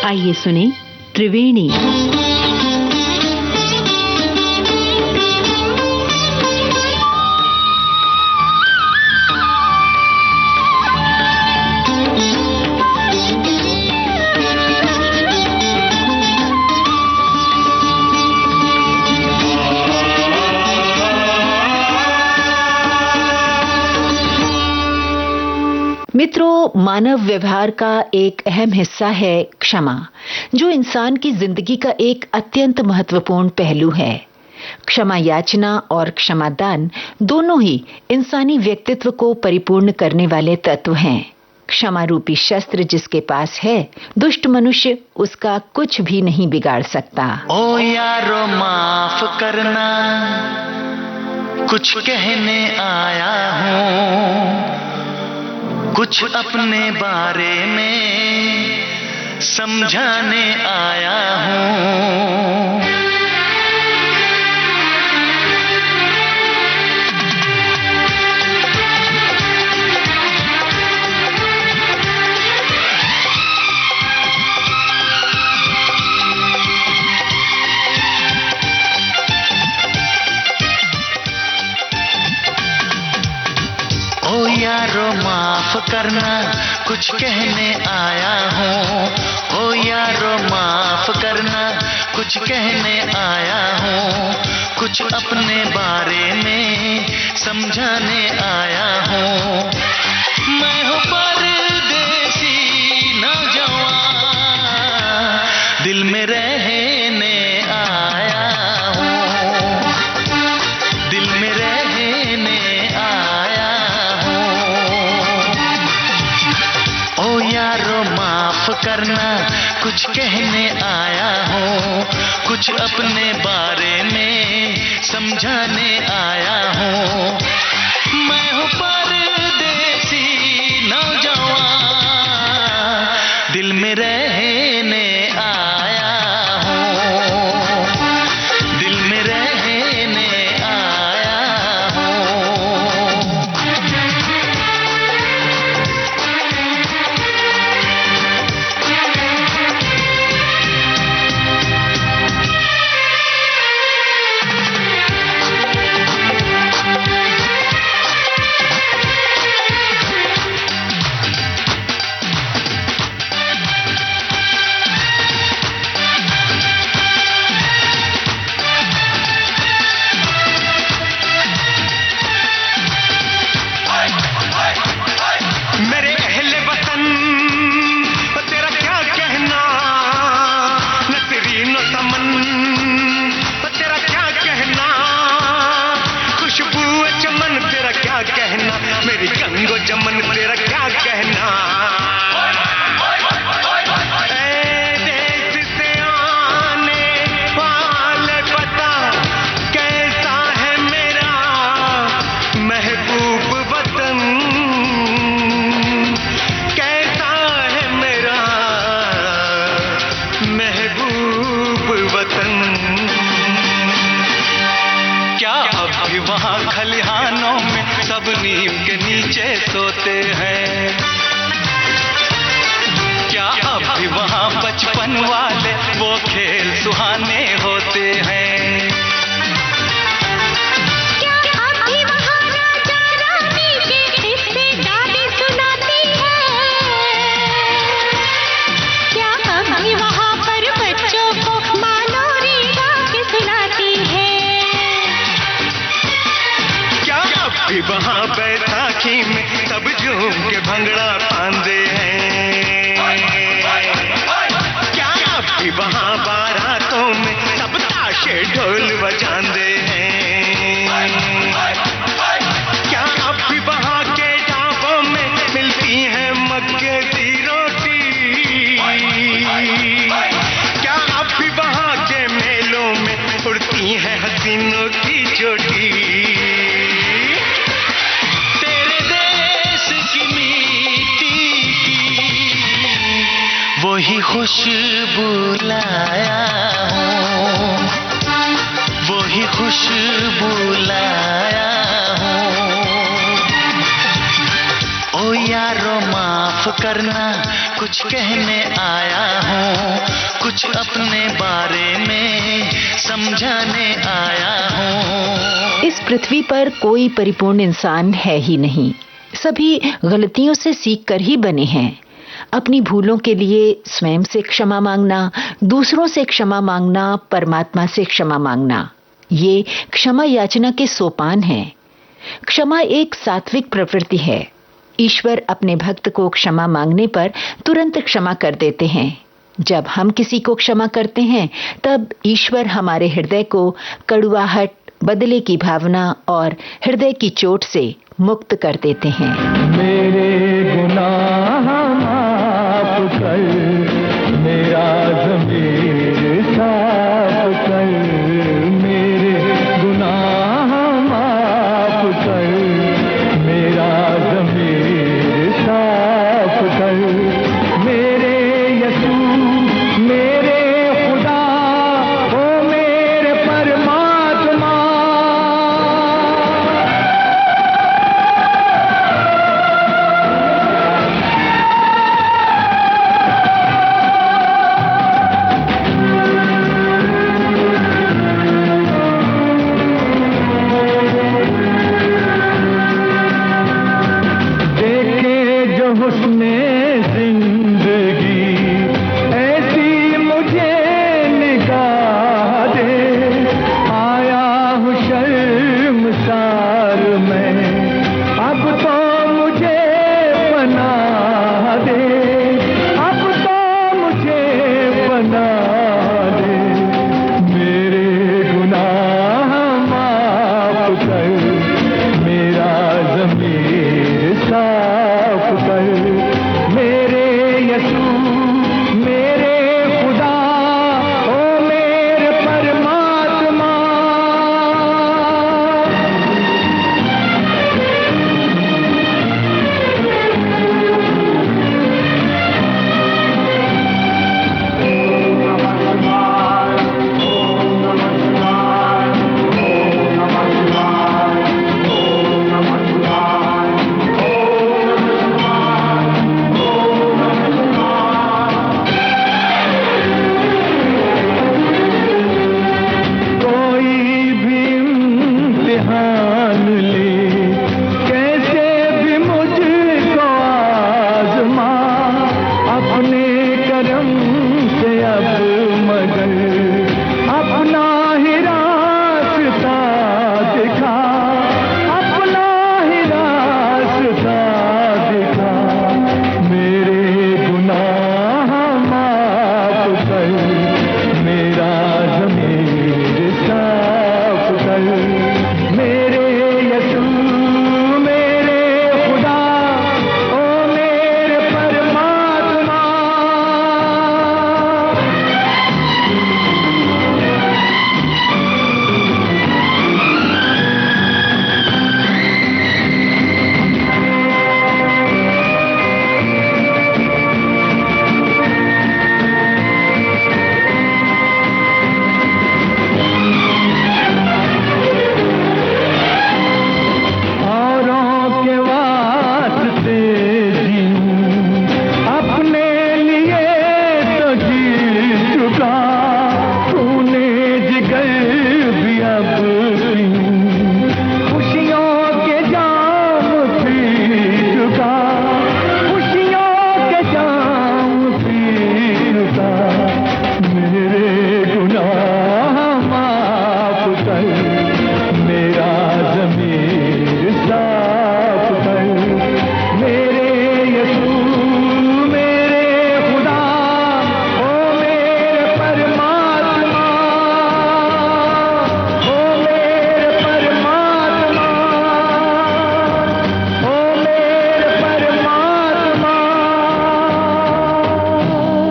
आइए सुने त्रिवेणी। मित्रों, मानव व्यवहार का एक अहम हिस्सा है क्षमा, जो इंसान की जिंदगी का एक अत्यंत महत्वपूर्ण पहलू है। क्षमा याचना और क्षमादान दोनों ही इंसानी व्यक्तित्व को परिपूर्ण करने वाले तत्व हैं। क्षमा रूपी शस्त्र जिसके पास है, दुष्ट मनुष्य उसका कुछ भी नहीं बिगाड़ सकता। ओ यारो माफ करना, कुछ कहने आया हूँ, कुछ अपने बारे में समझाने आया हूँ। ओ यारो माफ करना, कुछ कहने आया हूँ। ओ यारो माफ करना, कुछ कहने आया हूँ, कुछ अपने बारे में समझाने आया हूँ। मैं हूँ परदेसी नौजवान, दिल में रहने आया हूँ, दिल में रहने आया हूँ। ओ यारो माफ करना, कुछ कहने आया हूँ, कुछ अपने बारे में समझाने आया हूँ। मैं हूँ परदेसी नौजवान, दिल में रहने आया हूँ, दिल में रहने आया हूँ। मेरे अहले वतन, तेरा क्या कहना, नसरीन तमन, तेरा क्या कहना, खुशबू चमन, तेरा क्या कहना, मेरी गंगो जमन, तेरा क्या कहना। ए देश से आने वाले पता कैसा है मेरा महबूब वतन, कैसा है मेरा महबूब वतन। क्या अब भी वहाँ खलिहानों में सब नीम के नीचे सोते हैं? क्या अब भी वहाँ बचपन वाले वो खेल सुहाने होते हैं? वहाँ बैसाखी में सब झूम के भंगड़ा पांदे हैं? क्या अब भी वहाँ बारातों में सब ताशे ढोल बजाते हैं? क्या अब भी वहाँ के ढाबों में मिलती है मक्के की रोटी? क्या अब भी वहाँ के मेलों में उड़ती है हसीनों की चोटी? वही खुशबू लाया हूँ, वही खुशबू लाया हूँ। ओ यारो माफ करना, कुछ कहने आया हूँ, कुछ अपने बारे में समझाने आया हूँ। इस पृथ्वी पर कोई परिपूर्ण इंसान है ही नहीं। सभी गलतियों से सीख कर ही बने हैं। अपनी भूलों के लिए स्वयं से क्षमा मांगना, दूसरों से क्षमा मांगना, परमात्मा से क्षमा मांगना, ये क्षमा याचना के सोपान हैं। क्षमा एक सात्विक प्रवृत्ति है। ईश्वर अपने भक्त को क्षमा मांगने पर तुरंत क्षमा कर देते हैं। जब हम किसी को क्षमा करते हैं, तब ईश्वर हमारे हृदय को कड़ुआहट, बदले की भावना और हृदय की चोट से मुक्त कर देते हैं। मेरे गुनाह माफ कर, मेरा ज़मीर साफ कर, मेरे गुनाह माफ कर, मेरा ज़मीर साफ कर, मेरे यसू मेरे खुदा, ओ मेरे परमात्मा। हुस्ने जिंदगी ऐसी मुझे निगाह दे, आया हूँ शर्मसार मैं, अब तो मुझे पनाह दे, अब तो मुझे पनाह दे, मेरे गुनाह माफ कर, मेरा ज़मीर साफ कर, मेरे यसू मेरे खुदा, ओ मेरे परमात्मा।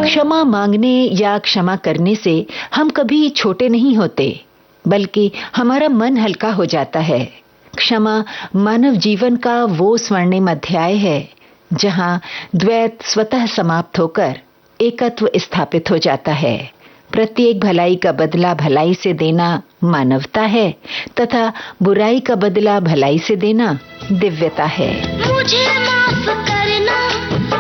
क्षमा मांगने या क्षमा करने से हम कभी छोटे नहीं होते, बल्कि हमारा मन हल्का हो जाता है। क्षमा मानव जीवन का वो स्वर्णिम अध्याय है जहां द्वैत स्वतः समाप्त होकर एकत्व स्थापित हो जाता है। प्रत्येक भलाई का बदला भलाई से देना मानवता है तथा बुराई का बदला भलाई से देना दिव्यता है। मुझे माफ करना ओ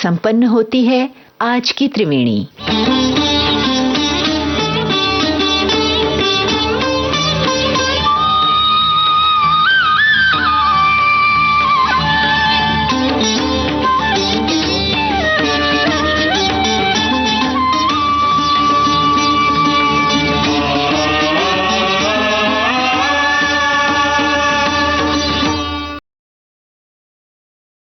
संपन्न होती है आज की त्रिवेणी।